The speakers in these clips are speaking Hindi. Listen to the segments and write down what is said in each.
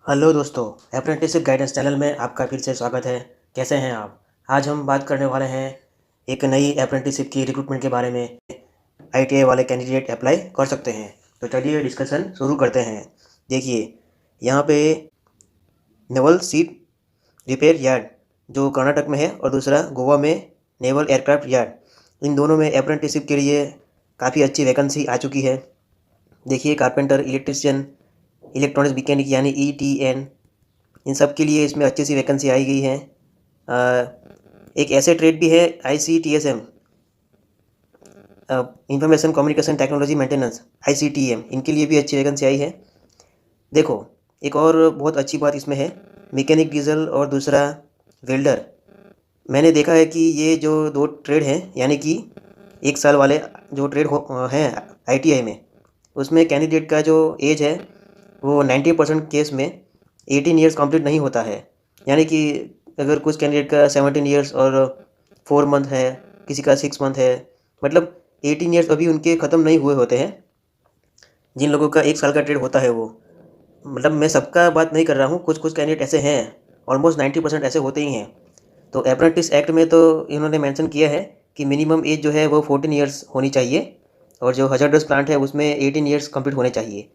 हेलो दोस्तों, अप्रेंटिसशिप गाइडेंस चैनल में आपका फिर से स्वागत है। कैसे हैं आप? आज हम बात करने वाले हैं एक नई अप्रेंटिसशिप की रिक्रूटमेंट के बारे में। आईटीआई वाले कैंडिडेट अप्लाई कर सकते हैं। तो चलिए डिस्कशन शुरू करते हैं। देखिए, यहाँ पे नेवल सीप रिपेयर यार्ड जो कर्नाटक में है और दूसरा गोवा में नेवल एयरक्राफ्ट यार्ड, इन दोनों में अप्रेंटिसशिप के लिए काफ़ी अच्छी वैकेंसी आ चुकी है। देखिए, कारपेंटर, इलेक्ट्रिशियन, इलेक्ट्रॉनिक्स मैकेनिक यानी ईटीएन, इन सब के लिए इसमें अच्छी सी वैकेंसी आई गई है। एक ऐसे ट्रेड भी है ICTSM, information communication technology maintenance, ICTM, इनके लिए भी अच्छी वैकेंसी आई है। देखो, एक और बहुत अच्छी बात इसमें है, मैकेनिक डीजल और दूसरा वेल्डर। मैंने देखा है कि ये जो दो ट्रेड हैं, यानी कि 1 साल वाले जो ट्रेड हैं ITI में, उसमें कैंडिडेट का जो एज है वो 90% केस में 18 ईयर्स कंप्लीट नहीं होता है। यानी कि अगर कुछ कैंडिडेट का 17 ईयर्स और 4 मंथ है, किसी का 6 मंथ है, मतलब 18 ईयर्स अभी उनके ख़त्म नहीं हुए होते हैं। जिन लोगों का 1 साल का ट्रेड होता है वो, मतलब मैं सबका बात नहीं कर रहा हूँ, कुछ कुछ कैंडिडेट ऐसे हैं, ऑलमोस्ट 90% ऐसे होते ही हैं। तो अप्रेंटिस एक्ट में तो इन्होंने मेंशन किया है कि मिनिमम एज जो है वो 14 ईयर्स होनी चाहिए, और जो हजार्डस प्लांट है उसमें 18 ईयर्स कंप्लीट होने चाहिए।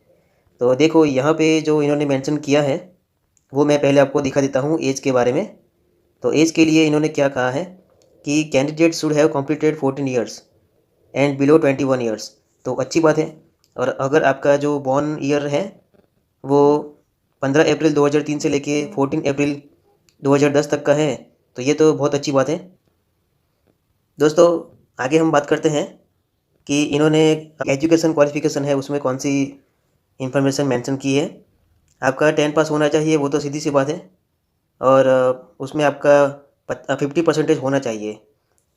तो देखो, यहाँ पे जो इन्होंने मेंशन किया है वो मैं पहले आपको दिखा देता हूँ एज के बारे में। तो एज के लिए इन्होंने क्या कहा है कि candidate should have completed 14 years and below 21 years. तो अच्छी बात है। और अगर आपका जो बॉर्न ईयर है वो 15 अप्रैल 2003 से लेके 14 अप्रैल 2010 तक का है, तो ये तो बहुत अच्छी बात है। दोस्तों, आगे हम बात करते हैं कि इन्होंने एजुकेशन क्वालिफिकेशन है उसमें कौन सी इंफॉर्मेशन मेंशन की है। आपका 10 पास होना चाहिए, वो तो सीधी सी बात है। और उसमें आपका 50% होना चाहिए।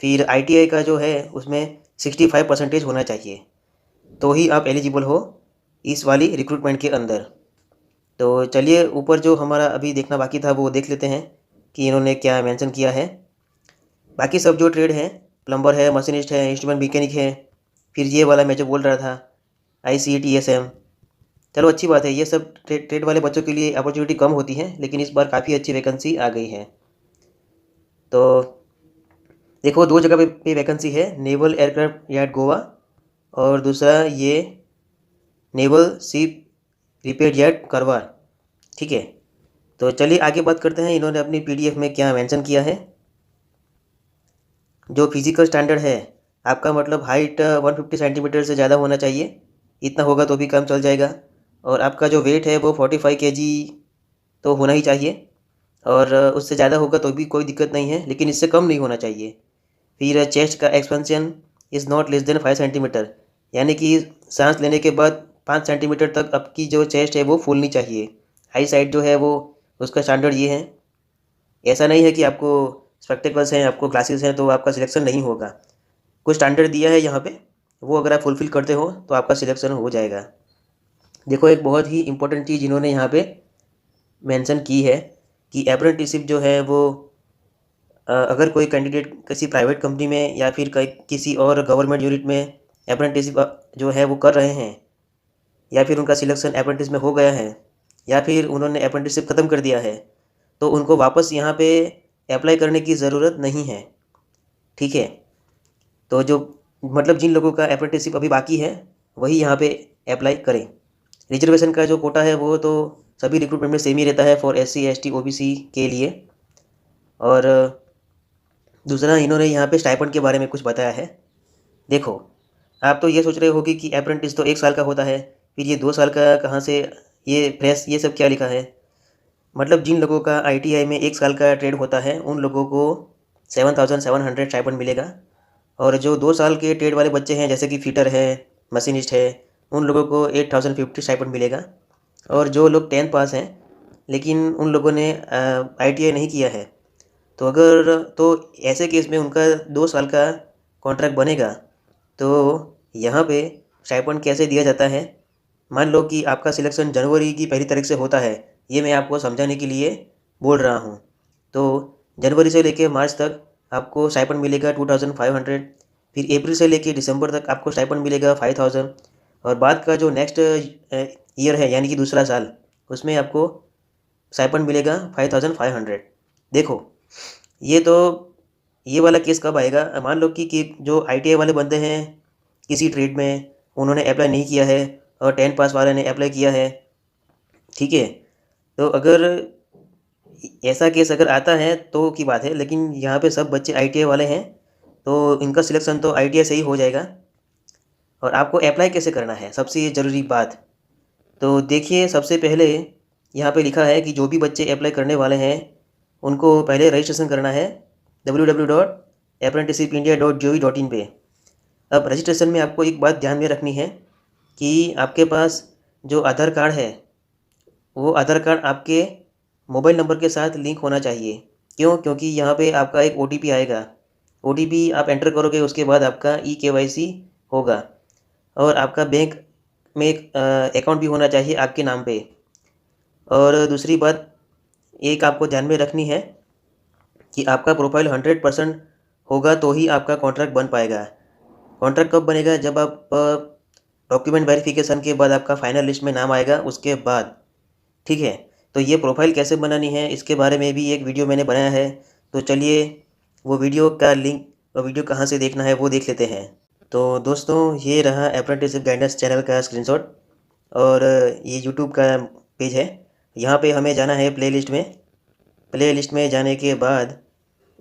फिर ITI का जो है उसमें 65% होना चाहिए, तो ही आप एलिजिबल हो इस वाली रिक्रूटमेंट के अंदर। तो चलिए, ऊपर जो हमारा अभी देखना बाकी था वो देख लेते हैं कि इन्होंने क्या मेंशन किया है। बाकी सब जो ट्रेड हैं, प्लम्बर है, मशीनिस्ट है, इंस्ट्रूमेंट मैकेनिक है, फिर ये वाला मैं जो बोल रहा था ICTSM, चलो अच्छी बात है। ये सब ट्रेड वाले बच्चों के लिए अपॉर्चुनिटी कम होती है, लेकिन इस बार काफ़ी अच्छी वैकेंसी आ गई है। तो देखो, 2 जगह पे वैकेंसी है, नेवल एयरक्राफ्ट यार्ड गोवा और दूसरा ये नेवल शिप रिपेयर यार्ड करवार। ठीक है, तो चलिए आगे बात करते हैं इन्होंने अपनी PDF में क्या मेंशन किया है। जो फिजिकल स्टैंडर्ड है, आपका मतलब हाइट 150 सेंटीमीटर से ज़्यादा होना चाहिए, इतना होगा तो भी काम चल जाएगा। और आपका जो वेट है वो 45 kg तो होना ही चाहिए, और उससे ज़्यादा होगा तो भी कोई दिक्कत नहीं है, लेकिन इससे कम नहीं होना चाहिए। फिर चेस्ट का expansion is not less than 5 centimetre, यानी कि सांस लेने के बाद 5 सेंटीमीटर तक आपकी जो चेस्ट है वो फूलनी चाहिए। हाई साइड जो है वो, उसका स्टैंडर्ड ये है। ऐसा नहीं है कि आपको स्पेक्टेकल्स हैं, आपको ग्लासेस हैं तो आपका सिलेक्शन नहीं होगा। कुछ स्टैंडर्ड दिया है यहाँ पे, वो अगर आप फुलफ़िल करते हो तो आपका सिलेक्शन हो जाएगा। देखो, एक बहुत ही इंपॉर्टेंट चीज़ इन्होंने यहाँ पे मेंशन की है कि अप्रेंटिसशिप जो है वो अगर कोई कैंडिडेट किसी प्राइवेट कंपनी में या फिर किसी और गवर्नमेंट यूनिट में अप्रेंटिसशिप जो है वो कर रहे हैं, या फिर उनका सिलेक्शन अप्रेंटिस में हो गया है, या फिर उन्होंने अप्रेंटिसशिप ख़त्म कर दिया है, तो उनको वापस यहाँ पे अप्लाई करने की ज़रूरत नहीं है। ठीक है, तो जो मतलब जिन लोगों का अप्रेंटिसशिप अभी बाकी है वही यहाँ पे अप्लाई करें। रिजर्वेशन का जो कोटा है वो तो सभी रिक्रूटमेंट में सेम ही रहता है फॉर SC ST OBC के लिए। और दूसरा, इन्होंने यहाँ पे स्टाइपेंड के बारे में कुछ बताया है। देखो, आप तो ये सोच रहे होगे कि अप्रेंटिस तो 1 साल का होता है, फिर ये 2 साल का कहाँ से, ये फ्रेश, ये सब क्या लिखा है। मतलब जिन लोगों का ITI में 1 साल का ट्रेड होता है उन लोगों को 7,700 स्टाइपेंड मिलेगा, और जो 2 साल के ट्रेड वाले बच्चे हैं जैसे कि फिटर है, मशीनिस्ट है, उन लोगों को 8,050 स्टाइपेंड मिलेगा। और जो लोग 10th पास हैं लेकिन उन लोगों ने ITI नहीं किया है, तो ऐसे केस में उनका 2 साल का कॉन्ट्रैक्ट बनेगा। तो यहाँ पे स्टाइपेंड कैसे दिया जाता है, मान लो कि आपका सिलेक्शन जनवरी की 1 तारीख से होता है, ये मैं आपको समझाने के लिए बोल रहा हूँ। तो जनवरी से लेके मार्च तक आपको स्टाइपेंड मिलेगा 2,500, फिर अप्रैल से लेके दिसंबर तक आपको स्टाइपेंड मिलेगा 5,000, और बाद का जो नेक्स्ट ईयर है यानी कि दूसरा साल, उसमें आपको स्टाइपेंड मिलेगा 5500। देखो ये तो ये वाला केस कब आएगा, मान लो कि जो ITI वाले बंदे हैं किसी ट्रेड में, उन्होंने अप्लाई नहीं किया है और 10 पास वाले ने अप्लाई किया है, ठीक है। तो अगर ऐसा केस अगर आता है तो की बात है, लेकिन यहाँ पे सब बच्चे ITI वाले हैं तो इनका सिलेक्शन तो ITI से ही हो जाएगा। और आपको अप्लाई कैसे करना है, सबसे ज़रूरी बात। तो देखिए सबसे पहले यहाँ पे लिखा है कि जो भी बच्चे अप्लाई करने वाले हैं उनको पहले रजिस्ट्रेशन करना है www.apprenticeshipindia.gov.in पे। अब रजिस्ट्रेशन में आपको एक बात ध्यान में रखनी है कि आपके पास जो आधार कार्ड है वो आधार कार्ड आपके मोबाइल नंबर के साथ लिंक होना चाहिए। क्यों? क्योंकि यहाँ पे आपका एक OTP आएगा, OTP आप एंटर करोगे, उसके बाद आपका eKYC होगा और आपका बैंक में एक अकाउंट भी होना चाहिए आपके नाम पे। और दूसरी बात एक आपको ध्यान में रखनी है कि आपका प्रोफाइल 100% होगा तो ही आपका कॉन्ट्रैक्ट बन पाएगा। कॉन्ट्रैक्ट कब बनेगा? जब आप डॉक्यूमेंट वेरिफिकेशन के बाद आपका फाइनल लिस्ट में नाम आएगा उसके बाद, ठीक है। तो ये प्रोफाइल कैसे बनानी है इसके बारे में भी एक वीडियो मैंने बनाया है, तो चलिए वो वीडियो का लिंक और वीडियो कहाँ से देखना है वो देख लेते हैं। तो दोस्तों ये रहा अप्रेंटिसशिप गाइडेंस चैनल का स्क्रीनशॉट और ये यूट्यूब का पेज है। यहाँ पे हमें जाना है प्लेलिस्ट में। प्लेलिस्ट में जाने के बाद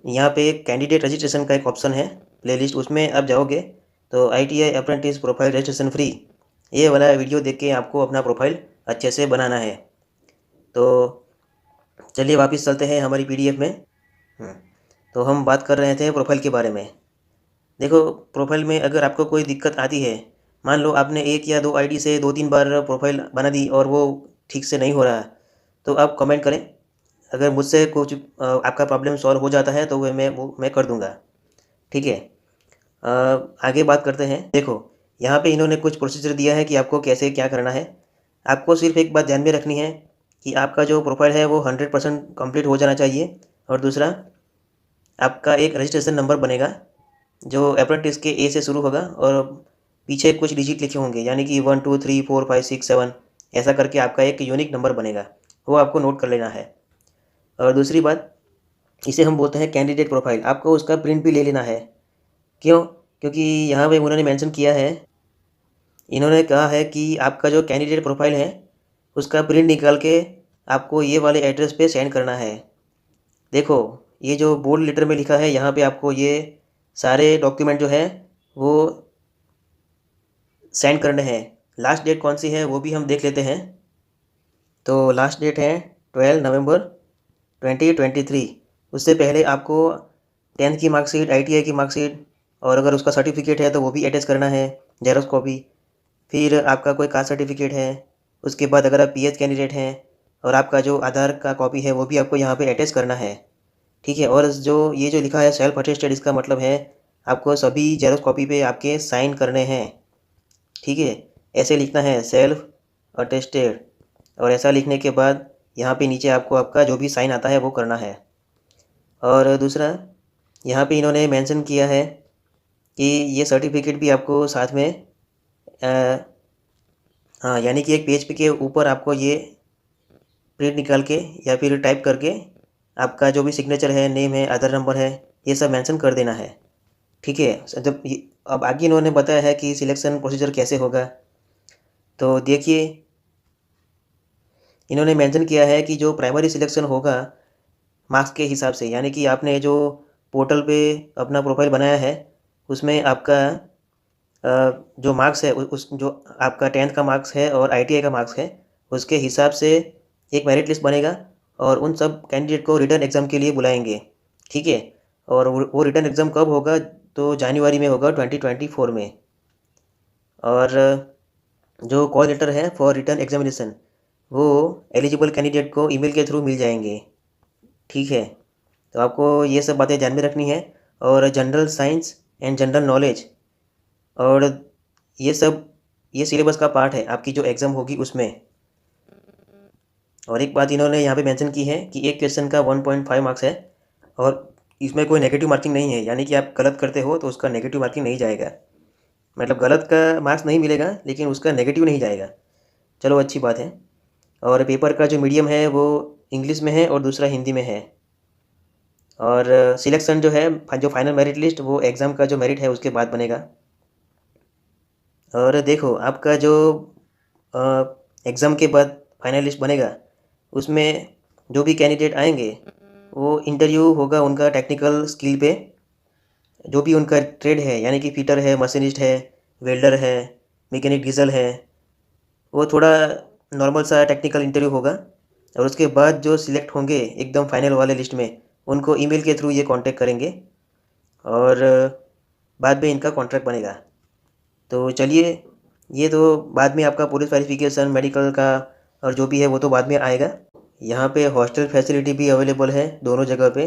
यहाँ पे कैंडिडेट रजिस्ट्रेशन का एक ऑप्शन है प्लेलिस्ट, उसमें आप जाओगे तो ITI apprentice profile registration free, ये वाला वीडियो देख के आपको अपना प्रोफाइल अच्छे से बनाना है। तो चलिए वापस चलते हैं हमारी PDF में। तो हम बात कर रहे थे प्रोफाइल के बारे में। देखो प्रोफाइल में अगर आपको कोई दिक्कत आती है, मान लो आपने 1 या 2 ID से 2-3 बार प्रोफाइल बना दी और वो ठीक से नहीं हो रहा, तो आप कमेंट करें। अगर मुझसे कुछ आपका प्रॉब्लम सॉल्व हो जाता है तो वो मैं कर दूंगा, ठीक है। आगे बात करते हैं। देखो यहाँ पे इन्होंने कुछ प्रोसीजर दिया है कि आपको कैसे क्या करना है। आपको सिर्फ एक बात ध्यान में रखनी है कि आपका जो प्रोफाइल है वो 100% कंप्लीट हो जाना चाहिए। और दूसरा आपका एक रजिस्ट्रेशन नंबर बनेगा जो अप्रेंटिस के A से शुरू होगा और पीछे कुछ डिजिट लिखे होंगे, यानी कि 1 2 3 4 5 6 7 ऐसा करके आपका एक यूनिक नंबर बनेगा, वो आपको नोट कर लेना है। और दूसरी बात, इसे हम बोलते हैं कैंडिडेट प्रोफाइल, आपको उसका प्रिंट भी ले लेना है। क्यों? क्योंकि यहाँ पे उन्होंने मेंशन किया है, इन्होंने कहा है कि आपका जो कैंडिडेट प्रोफाइल है उसका प्रिंट निकाल के आपको ये वाले एड्रेस पे सेंड करना है। देखो ये जो बोल्ड लेटर में लिखा है यहाँ पे आपको ये सारे डॉक्यूमेंट जो है वो सेंड करने हैं। लास्ट डेट कौन सी है वो भी हम देख लेते हैं। तो लास्ट डेट है 12 नवंबर 2023। उससे पहले आपको 10th की मार्कशीट, ITI की मार्कशीट और अगर उसका सर्टिफिकेट है तो वो भी अटैच करना है, जेरॉक्स कॉपी। फिर आपका कोई कास्ट सर्टिफिकेट है, उसके बाद अगर आप PH कैंडिडेट हैं और आपका जो आधार का कॉपी है वो भी आपको यहाँ पे अटैच करना है, ठीक है। और जो ये जो लिखा है सेल्फ अटेस्टेड, इसका मतलब है आपको सभी जेरॉक्स कॉपी पे आपके साइन करने हैं, ठीक है। ऐसे लिखना है सेल्फ अटेस्टेड, और ऐसा लिखने के बाद यहाँ पे नीचे आपको आपका जो भी साइन आता है वो करना है। और दूसरा यहाँ पे इन्होंने मेंशन किया है कि ये सर्टिफिकेट भी आपको साथ में हाँ, यानी कि एक पेज पे के ऊपर आपको ये प्रिंट निकाल के या फिर टाइप करके आपका जो भी सिग्नेचर है, नेम है, आधार नंबर है, ये सब मेंशन कर देना है, ठीक है। अब आगे इन्होंने बताया है कि सिलेक्शन प्रोसीजर कैसे होगा। तो देखिए इन्होंने मेंशन किया है कि जो प्राइमरी सिलेक्शन होगा मार्क्स के हिसाब से, यानी कि आपने जो पोर्टल पे अपना प्रोफाइल बनाया है उसमें आपका जो मार्क्स है उस जो आपका 10th का मार्क्स है और ITI का मार्क्स है उसके हिसाब से एक मेरिट लिस्ट बनेगा और उन सब कैंडिडेट को रिटन एग्ज़ाम के लिए बुलाएंगे, ठीक है। और वो रिटन एग्ज़ाम कब होगा? तो जनवरी में होगा 2024 में। और जो कॉल लेटर है फॉर रिटन एग्जामिनेशन वो एलिजिबल कैंडिडेट को ईमेल के थ्रू मिल जाएंगे, ठीक है। तो आपको ये सब बातें ध्यान में रखनी है। और general science and general knowledge और ये सब ये सिलेबस का पार्ट है आपकी जो एग्ज़ाम होगी उसमें। और एक बात इन्होंने यहाँ पे मेंशन की है कि एक क्वेश्चन का 1.5 मार्क्स है और इसमें कोई नेगेटिव मार्किंग नहीं है, यानी कि आप गलत करते हो तो उसका नेगेटिव मार्किंग नहीं जाएगा, मतलब गलत का मार्क्स नहीं मिलेगा लेकिन उसका नेगेटिव नहीं जाएगा। चलो अच्छी बात है। और पेपर का जो मीडियम है वो इंग्लिश में है और दूसरा हिंदी में है। और सिलेक्शन जो है, जो फाइनल मेरिट लिस्ट, वो एग्ज़ाम का जो मेरिट है उसके बाद बनेगा। और देखो, आपका जो एग्ज़ाम के बाद फाइनल लिस्ट बनेगा, उसमें जो भी कैंडिडेट आएंगे वो इंटरव्यू होगा उनका टेक्निकल स्किल पे, जो भी उनका ट्रेड है, यानी कि फिटर है, मशीनिस्ट है, वेल्डर है, मैकेनिक डीजल है, वो थोड़ा नॉर्मल सा टेक्निकल इंटरव्यू होगा। और उसके बाद जो सिलेक्ट होंगे एकदम फाइनल वाले लिस्ट में, उनको ईमेल के थ्रू ये कांटेक्ट करेंगे और बाद में इनका कॉन्ट्रैक्ट बनेगा। तो चलिए, ये तो बाद में आपका पुलिस वेरिफिकेशन, मेडिकल का और जो भी है वो तो बाद में आएगा। यहाँ पे हॉस्टल फैसिलिटी भी अवेलेबल है दोनों जगह पे।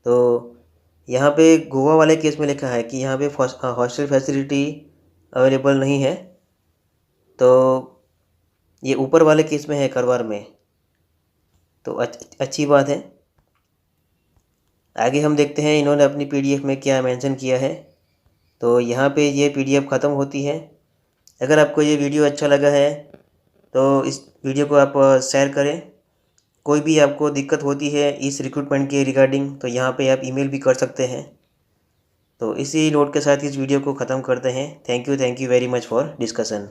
तो यहाँ पे गोवा वाले केस में लिखा है कि यहाँ पे हॉस्टल फैसिलिटी अवेलेबल नहीं है। तो ये ऊपर वाले केस में है, करवार में। तो अच्छी बात है। आगे हम देखते हैं इन्होंने अपनी पीडीएफ में क्या मेंशन किया है। तो यहाँ पे ये पीडीएफ ख़त्म होती है। अगर आपको ये वीडियो अच्छा लगा है तो इस वीडियो को आप शेयर करें। कोई भी आपको दिक्कत होती है इस रिक्रूटमेंट के रिगार्डिंग, तो यहाँ पे आप ईमेल भी कर सकते हैं। तो इसी नोट के साथ इस वीडियो को ख़त्म करते हैं। Thank you very much for discussion.